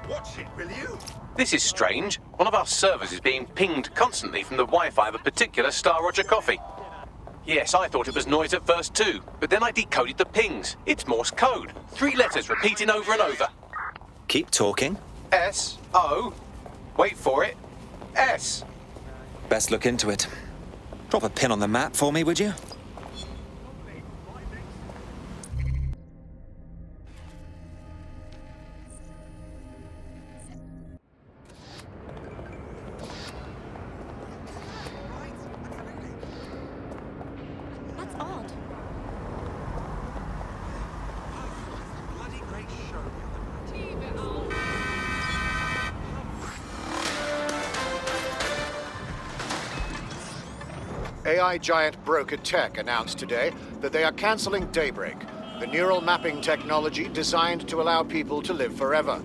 Watch it, will you? This is strange. One of our servers is being pinged constantly from the Wi-Fi of a particular Star Roger coffee. Yes, I thought it was noise at first too, but then I decoded the pings. It's Morse code. 3 letters repeating over and over. Keep talking. S-O. Wait for it. S. Best look into it. Drop a pin on the map for me, would you? That's odd. AI giant Broker Tech announced today that they are canceling Daybreak, the neural mapping technology designed to allow people to live forever.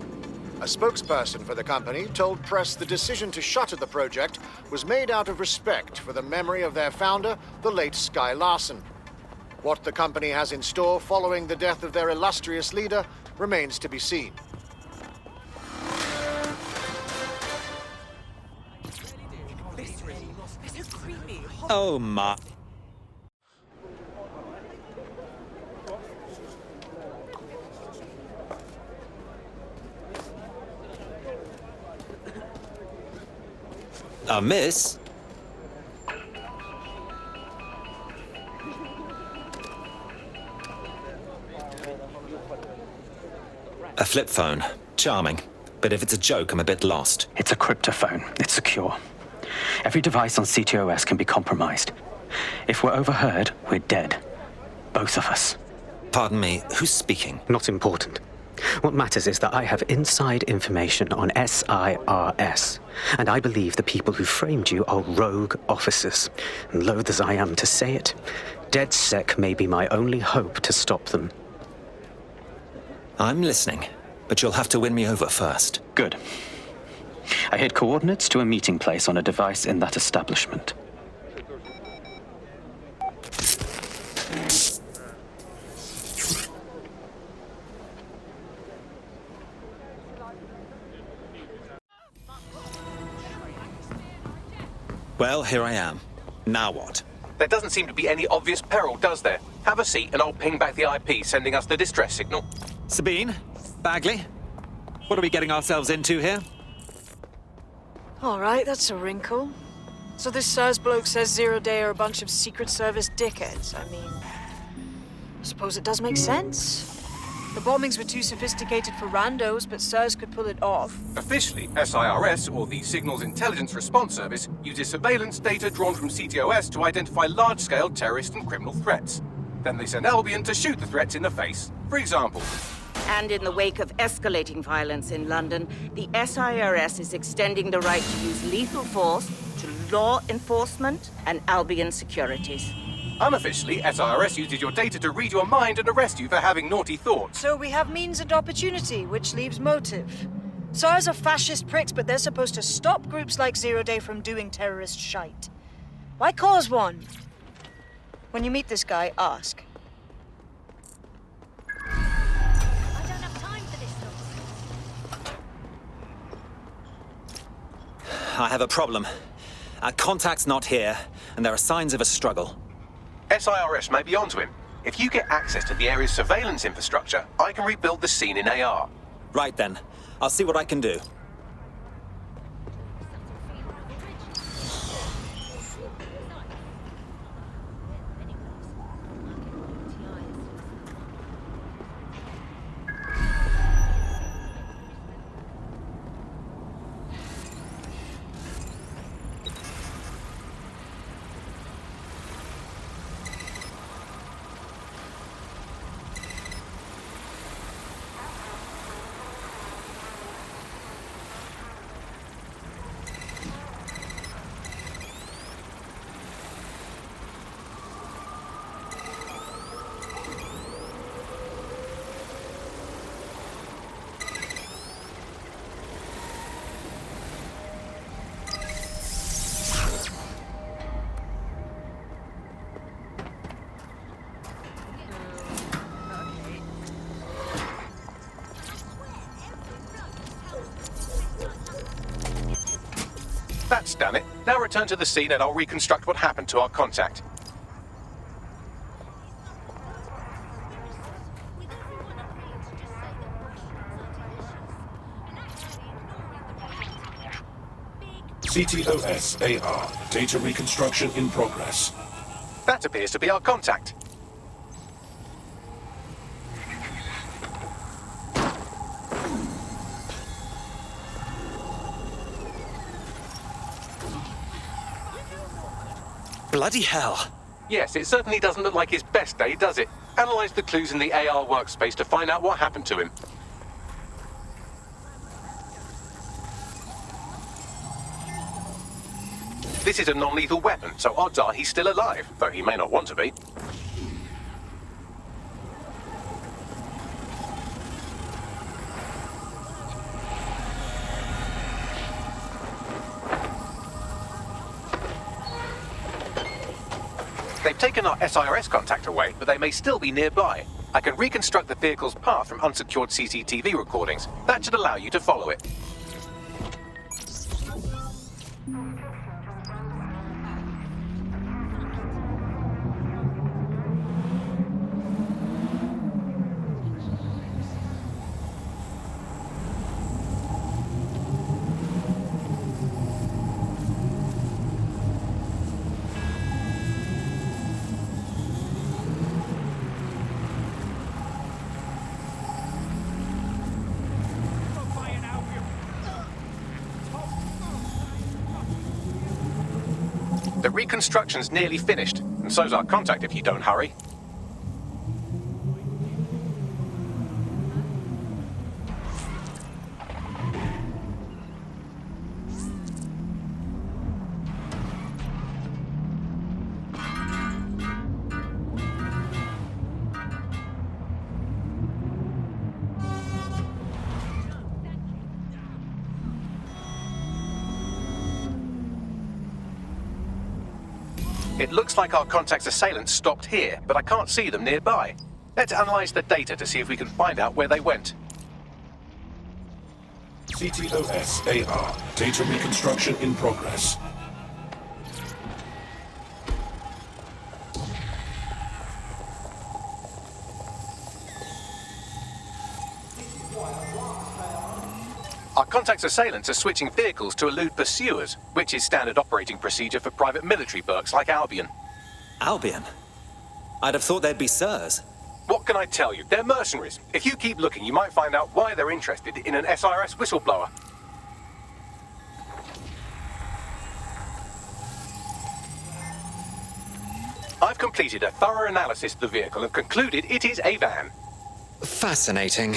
A spokesperson for the company told press the decision to shutter the project was made out of respect for the memory of their founder, the late Sky Larson. What the company has in store following the death of their illustrious leader remains to be seen. Oh my... miss? A flip phone. Charming. But if it's a joke, I'm a bit lost. It's a cryptophone. It's secure. Every device on CTOS can be compromised. If we're overheard, we're dead. Both of us. Pardon me, who's speaking? Not important. What matters is that I have inside information on SIRS, and I believe the people who framed you are rogue officers. And loath as I am to say it, DedSec may be my only hope to stop them. I'm listening, but you'll have to win me over first. Good. I hid coordinates to a meeting place on a device in that establishment. Well, here I am. Now what? There doesn't seem to be any obvious peril, does there? Have a seat and I'll ping back the IP sending us the distress signal. Sabine? Bagley? What are we getting ourselves into here? All right, that's a wrinkle. So this SIRS bloke says Zero Day are a bunch of Secret Service dickheads. I mean, I suppose it does make sense. The bombings were too sophisticated for randos, but SIRS could pull it off. Officially, SIRS, or the Signals Intelligence Response Service, uses surveillance data drawn from CTOS to identify large-scale terrorist and criminal threats. Then they send Albion to shoot the threats in the face. For example... And in the wake of escalating violence in London, the SIRS is extending the right to use lethal force to law enforcement and Albion securities. Unofficially, SIRS uses your data to read your mind and arrest you for having naughty thoughts. So we have means and opportunity, which leaves motive. SIRS are fascist pricks, but they're supposed to stop groups like Zero Day from doing terrorist shite. Why cause one? When you meet this guy, ask. I don't have time for this stuff. I have a problem. Our contact's not here, and there are signs of a struggle. SIRS may be onto him. If you get access to the area's surveillance infrastructure, I can rebuild the scene in AR. Right then. I'll see what I can do. Nuts, damn it. Now return to the scene and I'll reconstruct what happened to our contact. CTOS AR. Data reconstruction in progress. That appears to be our contact. Bloody hell. Yes, it certainly doesn't look like his best day, does it? Analyze the clues in the AR workspace to find out what happened to him. This is a non-lethal weapon, so odds are he's still alive, though he may not want to be. They've taken our SIRS contact away, but they may still be nearby. I can reconstruct the vehicle's path from unsecured CCTV recordings. That should allow you to follow it. The reconstruction's nearly finished, and so's our contact if you don't hurry. It looks like our contact's assailants stopped here, but I can't see them nearby. Let's analyze the data to see if we can find out where they went. CTOS AR. Data reconstruction in progress. Our contact's assailants are switching vehicles to elude pursuers, which is standard operating procedure for private military burks like Albion. Albion? I'd have thought they'd be SIRS. What can I tell you? They're mercenaries. If you keep looking, you might find out why they're interested in an SIRS whistleblower. I've completed a thorough analysis of the vehicle and concluded it is a van. Fascinating.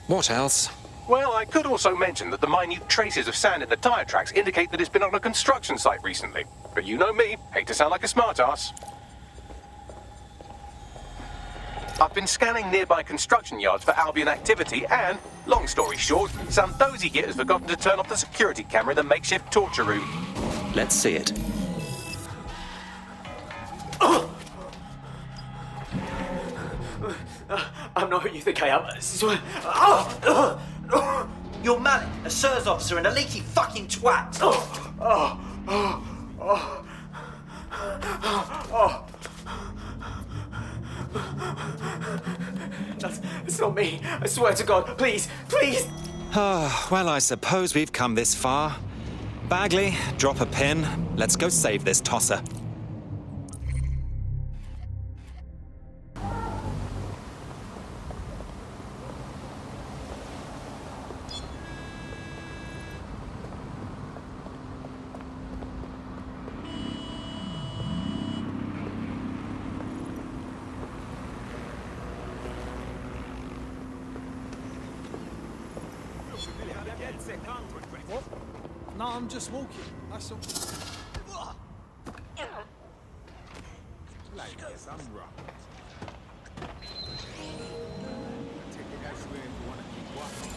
What else? Well, I could also mention that the minute traces of sand in the tire tracks indicate that it's been on a construction site recently. But you know me, hate to sound like a smartass. I've been scanning nearby construction yards for Albion activity and, long story short, some dozy git has forgotten to turn off the security camera in the makeshift torture room. Let's see it. I'm not who you think I am. You're Malik, a SIRS officer and a leaky fucking twat. That's not me. I swear to God. Please, please. Well, I suppose we've come this far. Bagley, drop a pin. Let's go save this tosser. What? No, I'm just walking. That's all. Ladies, I'm rough. Take you guys where you want to keep walking.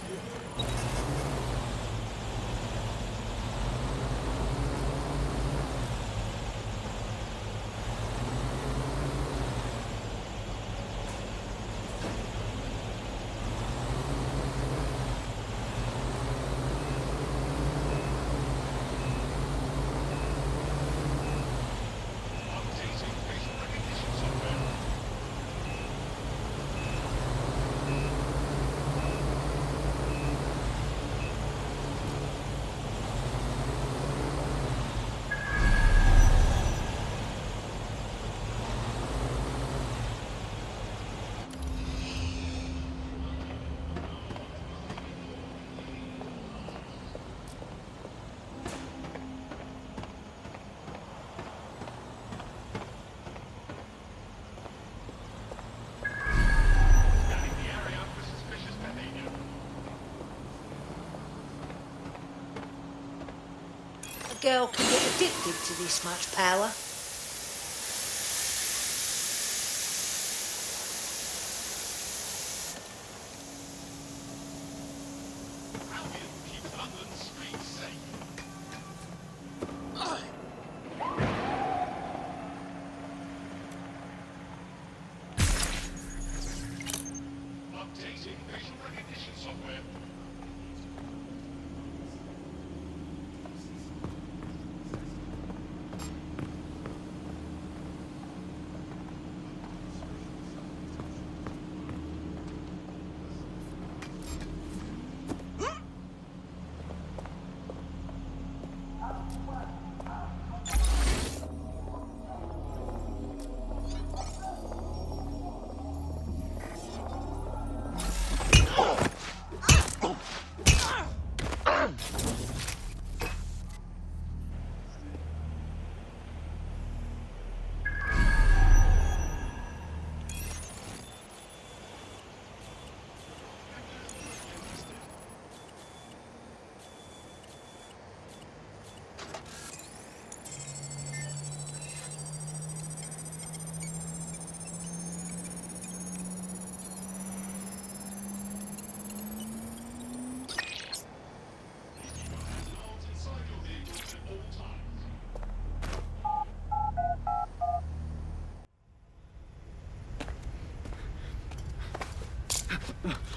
girl can get addicted to this much power.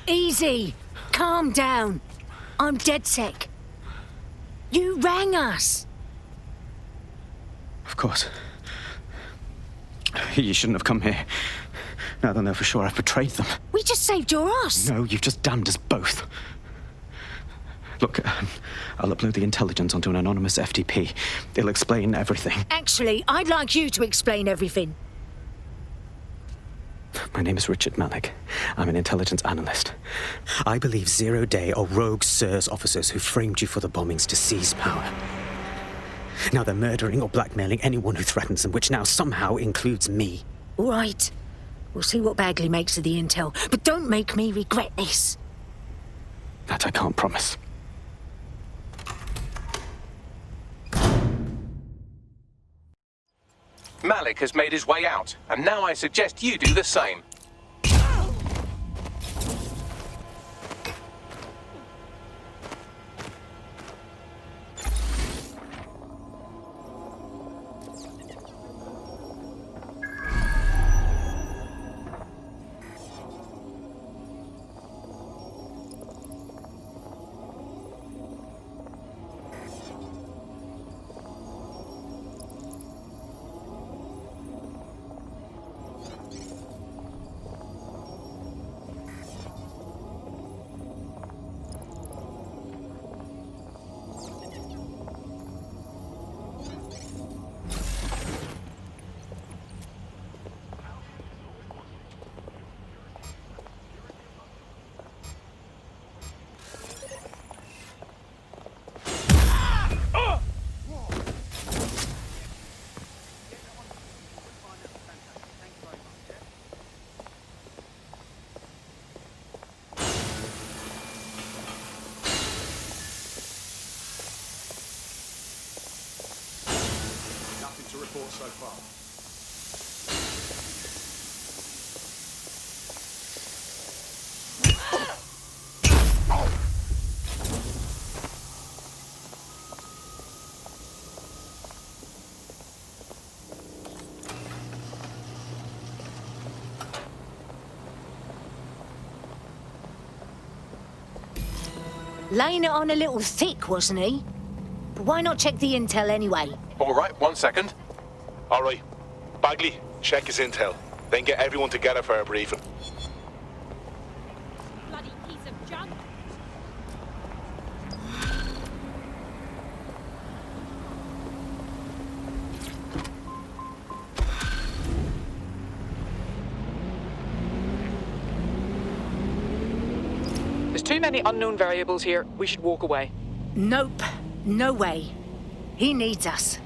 Easy! Calm down. I'm DedSec. You rang us. Of course. You shouldn't have come here. Now they'll know for sure I've betrayed them. We just saved your ass. No, you've just damned us both. Look, I'll upload the intelligence onto an anonymous FTP. It'll explain everything. Actually, I'd like you to explain everything. My name is Richard Malik. I'm an intelligence analyst. I believe zero-day or rogue SIRS officers who framed you for the bombings to seize power. Now they're murdering or blackmailing anyone who threatens them, which now somehow includes me. All right. We'll see what Bagley makes of the intel, but don't make me regret this. That I can't promise. Malik has made his way out, and now I suggest you do the same. To report so far. Laying it on a little thick, wasn't he? But why not check the intel anyway? All right, 1 second. All right. Bagley, check his intel. Then get everyone together for a briefing. Bloody piece of junk. There's too many unknown variables here. We should walk away. Nope. No way. He needs us.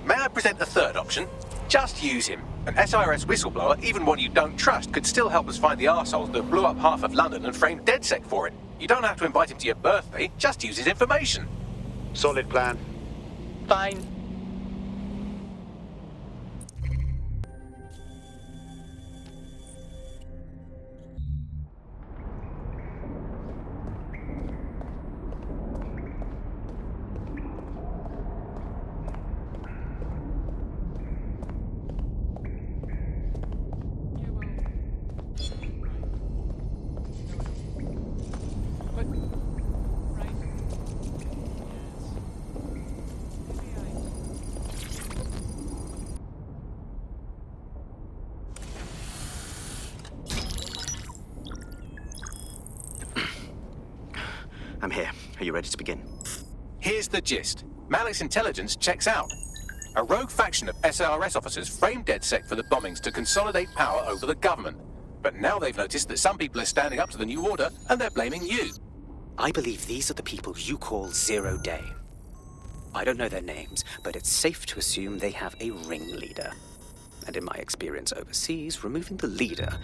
May I present a third option? Just use him. An SIRS whistleblower, even one you don't trust, could still help us find the arseholes that blew up half of London and framed DedSec for it. You don't have to invite him to your birthday, just use his information. Solid plan. Fine. I'm here. Are you ready to begin? Here's the gist. Malik's intelligence checks out. A rogue faction of SIRS officers framed DedSec for the bombings to consolidate power over the government. But now they've noticed that some people are standing up to the new order, and they're blaming you. I believe these are the people you call Zero Day. I don't know their names, but it's safe to assume they have a ringleader. And in my experience overseas, removing the leader...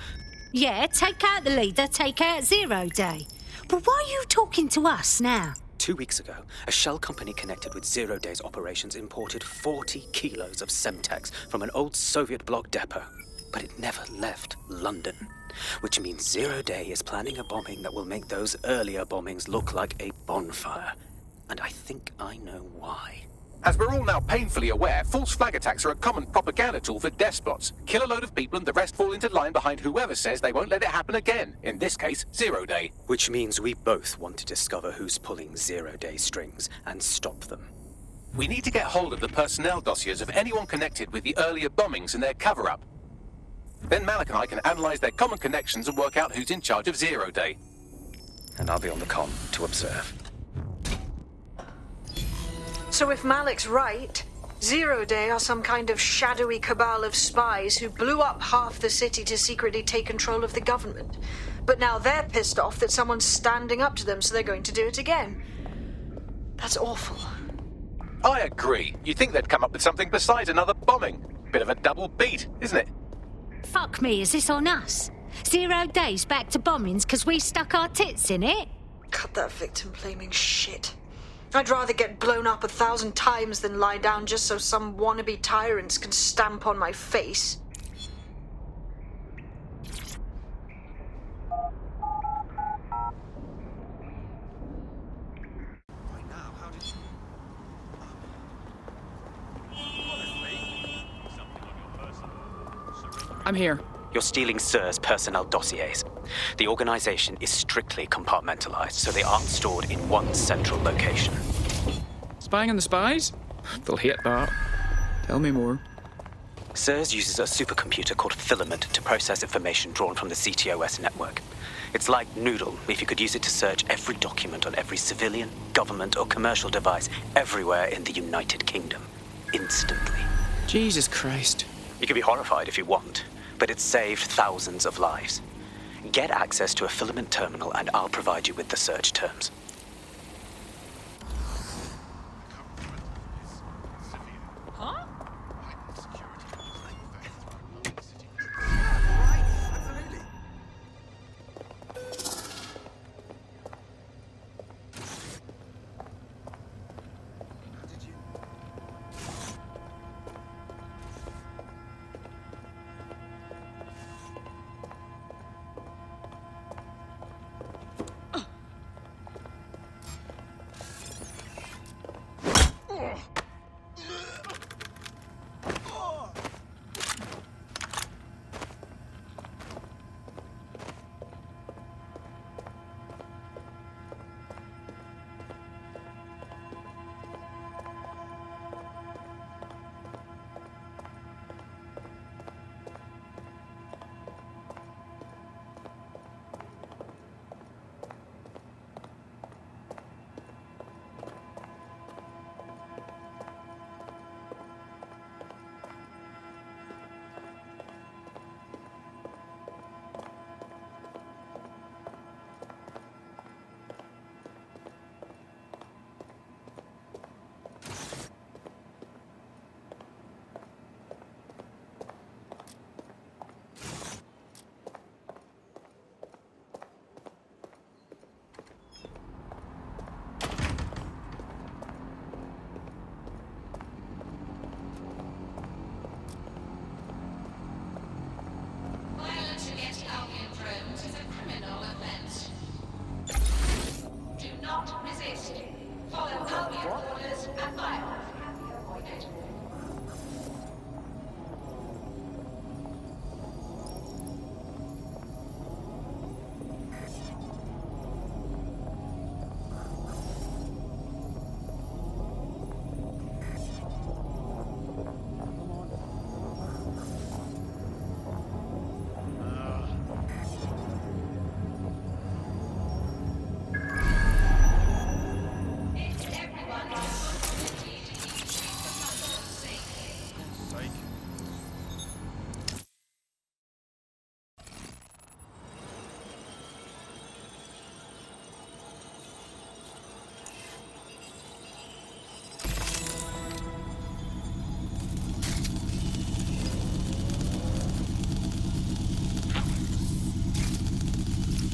Yeah, take out the leader, take out Zero Day. But why are you talking to us now? 2 weeks ago, a shell company connected with Zero Day's operations imported 40 kilos of Semtex from an old Soviet bloc depot. But it never left London. Which means Zero Day is planning a bombing that will make those earlier bombings look like a bonfire. And I think I know why. As we're all now painfully aware, false flag attacks are a common propaganda tool for despots. Kill a load of people and the rest fall into line behind whoever says they won't let it happen again. In this case, Zero Day. Which means we both want to discover who's pulling Zero Day strings and stop them. We need to get hold of the personnel dossiers of anyone connected with the earlier bombings and their cover-up. Then Malik and I can analyze their common connections and work out who's in charge of Zero Day. And I'll be on the comm to observe. So if Malik's right, Zero Day are some kind of shadowy cabal of spies who blew up half the city to secretly take control of the government. But now they're pissed off that someone's standing up to them, so they're going to do it again. That's awful. I agree. You'd think they'd come up with something besides another bombing. Bit of a double beat, isn't it? Fuck me, is this on us? 0 days back to bombings because we stuck our tits in it? Cut that victim-blaming shit. I'd rather get blown up 1,000 times than lie down just so some wannabe tyrants can stamp on my face. I'm here. You're stealing SIRS personnel dossiers. The organization is strictly compartmentalized, so they aren't stored in one central location. Spying on the spies? They'll hate that. Tell me more. SIRS uses a supercomputer called Filament to process information drawn from the CTOS network. It's like Noodle if you could use it to search every document on every civilian, government, or commercial device everywhere in the United Kingdom. Instantly. Jesus Christ. You can be horrified if you want, but it's saved thousands of lives. Get access to a Filament terminal and I'll provide you with the search terms. Huh?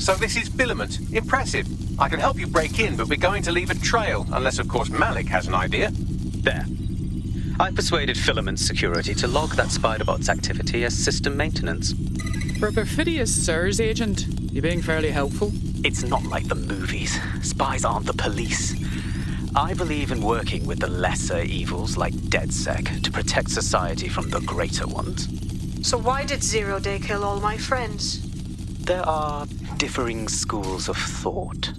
So this is filament. Impressive. I can help you break in, but we're going to leave a trail, unless of course Malik has an idea. There. I persuaded Filament Security to log that Spiderbot's activity as system maintenance. For a perfidious SIRS agent, you're being fairly helpful. It's not like the movies. Spies aren't the police. I believe in working with the lesser evils like DedSec to protect society from the greater ones. So why did 0 Day kill all my friends? There are differing schools of thought.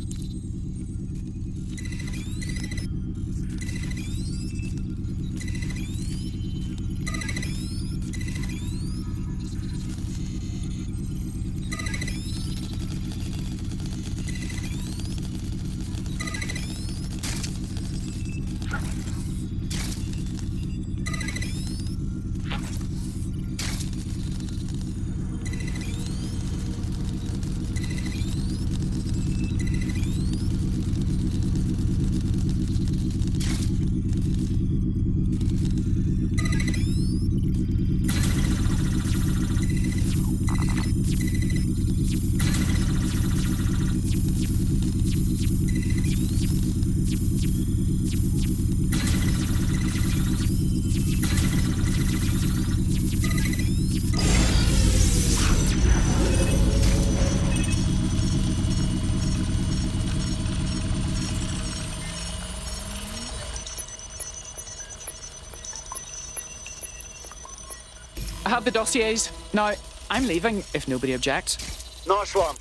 I have the dossiers. Now, I'm leaving if nobody objects. Nice one.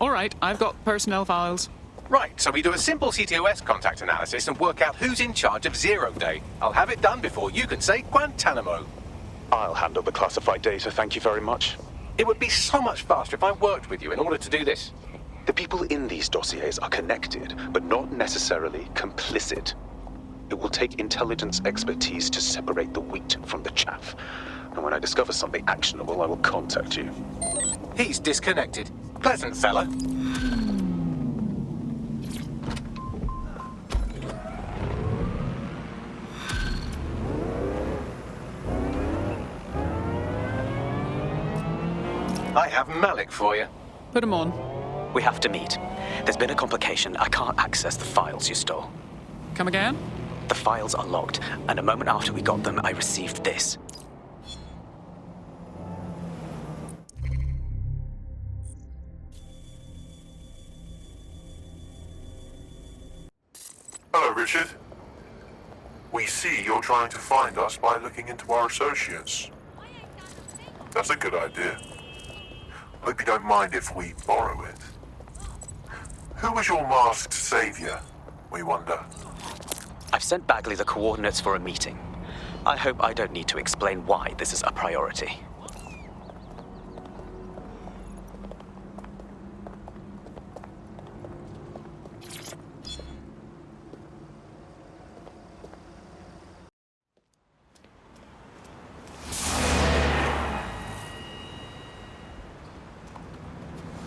All right, I've got personnel files. Right, so we do a simple CTOS contact analysis and work out who's in charge of 0 Day. I'll have it done before you can say Guantanamo. I'll handle the classified data, thank you very much. It would be so much faster if I worked with you in order to do this. The people in these dossiers are connected, but not necessarily complicit. It will take intelligence expertise to separate the wheat from the chaff. And when I discover something actionable, I will contact you. He's disconnected. Pleasant fella. I have Malik for you. Put him on. We have to meet. There's been a complication. I can't access the files you stole. Come again? The files are logged, and a moment after we got them, I received this. Hello, Richard. We see you're trying to find us by looking into our associates. That's a good idea. Hope you don't mind if we borrow it. Who was your masked savior, we wonder? I've sent Bagley the coordinates for a meeting. I hope I don't need to explain why this is a priority.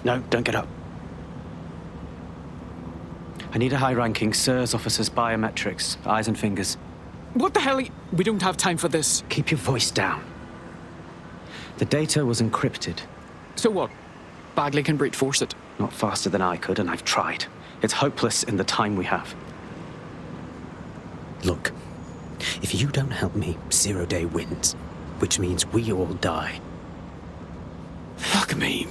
No, don't get up. I need a high-ranking SIRS officer's biometrics, eyes and fingers. What the hell? We don't have time for this. Keep your voice down. The data was encrypted. So what? Bagley can brute force it. Not faster than I could, and I've tried. It's hopeless in the time we have. Look, if you don't help me, 0 Day wins, which means we all die. Fuck me.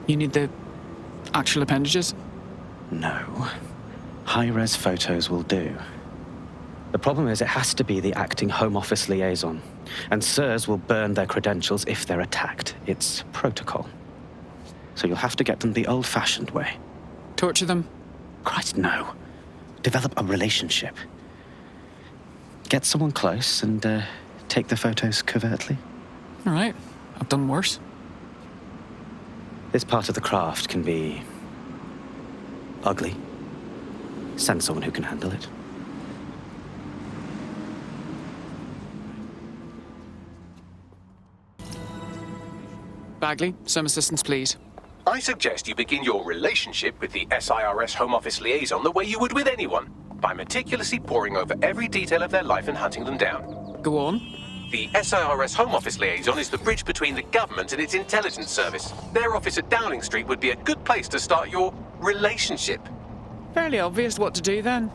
You need the actual appendages? No. High-res photos will do. The problem is it has to be the acting Home Office liaison, and SIRS will burn their credentials if they're attacked. It's protocol. So you'll have to get them the old-fashioned way. Torture them? Christ, no. Develop a relationship. Get someone close and take the photos covertly. All right. I've done worse. This part of the craft can be ugly. Send someone who can handle it. Bagley, some assistance, please. I suggest you begin your relationship with the SIRS Home Office liaison the way you would with anyone, by meticulously poring over every detail of their life and hunting them down. Go on. The SIRS Home Office liaison is the bridge between the government and its intelligence service. Their office at Downing Street would be a good place to start your relationship. Fairly obvious what to do then.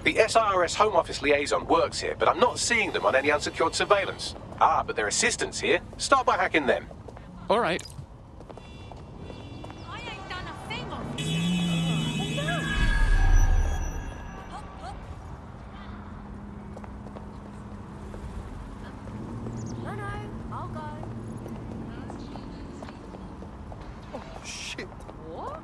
The SIRS Home Office liaison works here, but I'm not seeing them on any unsecured surveillance. Ah, but their assistants here. Start by hacking them. All right. I ain't done a thing on No, I'll go. Oh, shit. What?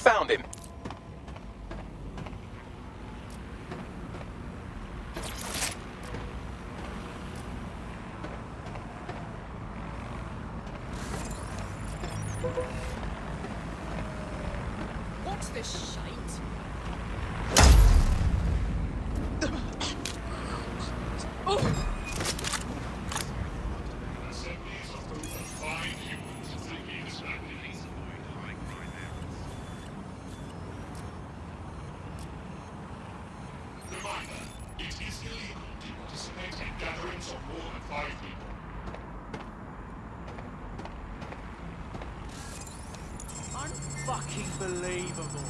Found him. What's this shite? Unfucking believable.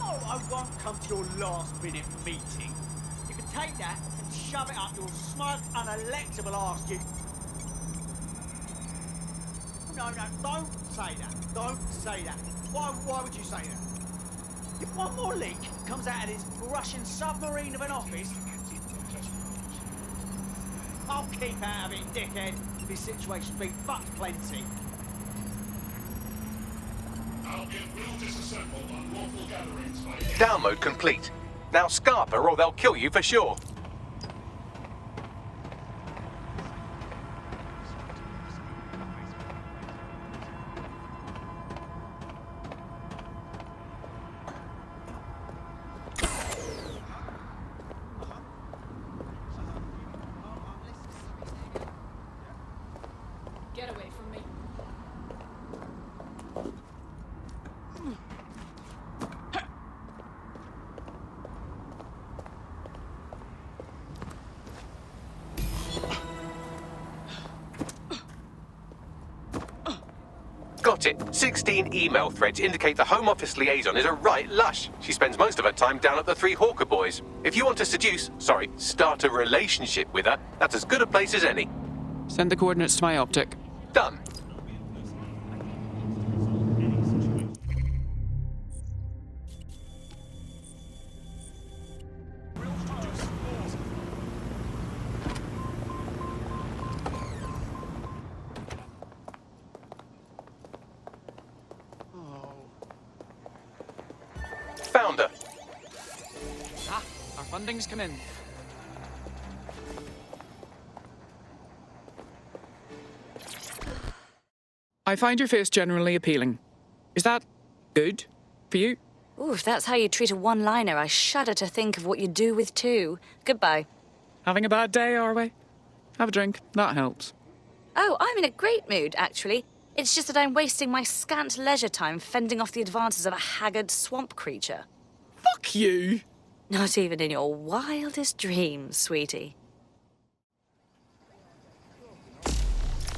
Oh, I won't come to your last minute meeting. You can take that and shove it up your smug, unelectable arse, you... No, don't say that. Don't say that. Why would you say that? If one more leak comes out of this Russian submarine of an office, I'll keep out of it, dickhead. This situation's been fucked plenty. Download complete. Now Scarper or they'll kill you for sure. Get away from me. about it, 16 email threads indicate the Home Office liaison is a right lush. She spends most of her time down at the Three Hawker Boys. If you want to start a relationship with her, that's as good a place as any. Send the coordinates to my optic. Done. Found her. Ah, our funding's come in. I find your face generally appealing. Is that good for you? Ooh, if that's how you treat a one-liner, I shudder to think of what you do with two. Goodbye. Having a bad day, are we? Have a drink. That helps. Oh, I'm in a great mood, actually. It's just that I'm wasting my scant leisure time fending off the advances of a haggard swamp creature. Fuck you! Not even in your wildest dreams, sweetie.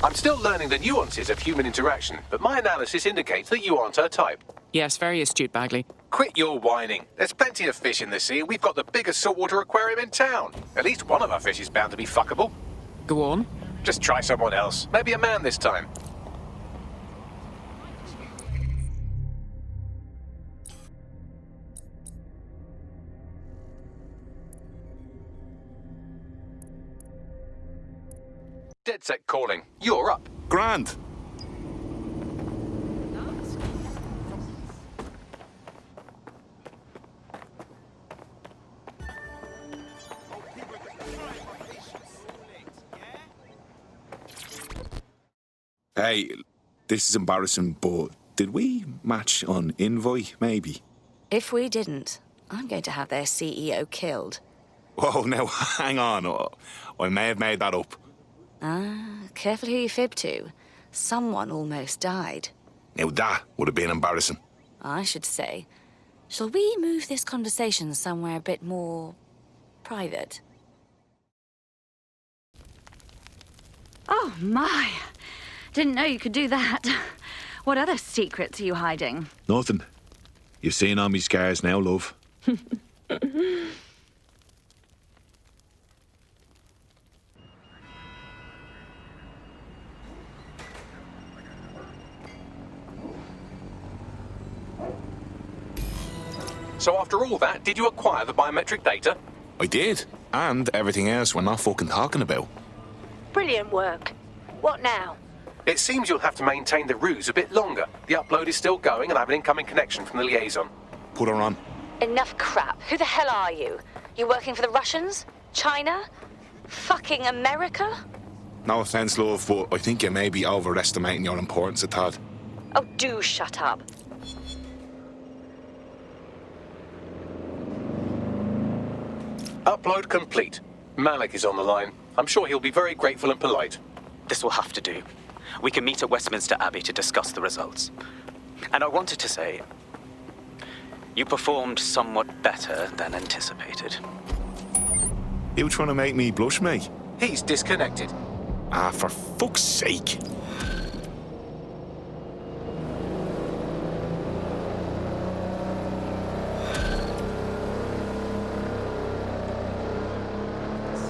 I'm still learning the nuances of human interaction, but my analysis indicates that you aren't her type. Yes, very astute, Bagley. Quit your whining. There's plenty of fish in the sea, and we've got the biggest saltwater aquarium in town. At least one of our fish is bound to be fuckable. Go on. Just try someone else. Maybe a man this time. DedSec calling. You're up. Grand. Hey, this is embarrassing, but did we match on Envoy, maybe? If we didn't, I'm going to have their CEO killed. Whoa, now, hang on. I may have made that up. Careful who you fib to. Someone almost died. Now, that would have been embarrassing. I should say. Shall we move this conversation somewhere a bit more private? Oh, my. Didn't know you could do that. What other secrets are you hiding? Nothing. You've seen all me scars now, love. So after all that, did you acquire the biometric data? I did. And everything else we're not fucking talking about. Brilliant work. What now? It seems you'll have to maintain the ruse a bit longer. The upload is still going and I have an incoming connection from the liaison. Put her on. Enough crap. Who the hell are you? You working for the Russians? China? Fucking America? No offence, love, but I think you may be overestimating your importance a tad. Oh, do shut up. Upload complete. Malik is on the line. I'm sure he'll be very grateful and polite. This will have to do. We can meet at Westminster Abbey to discuss the results. And I wanted to say, you performed somewhat better than anticipated. You trying to make me blush, mate? He's disconnected. Ah, for fuck's sake.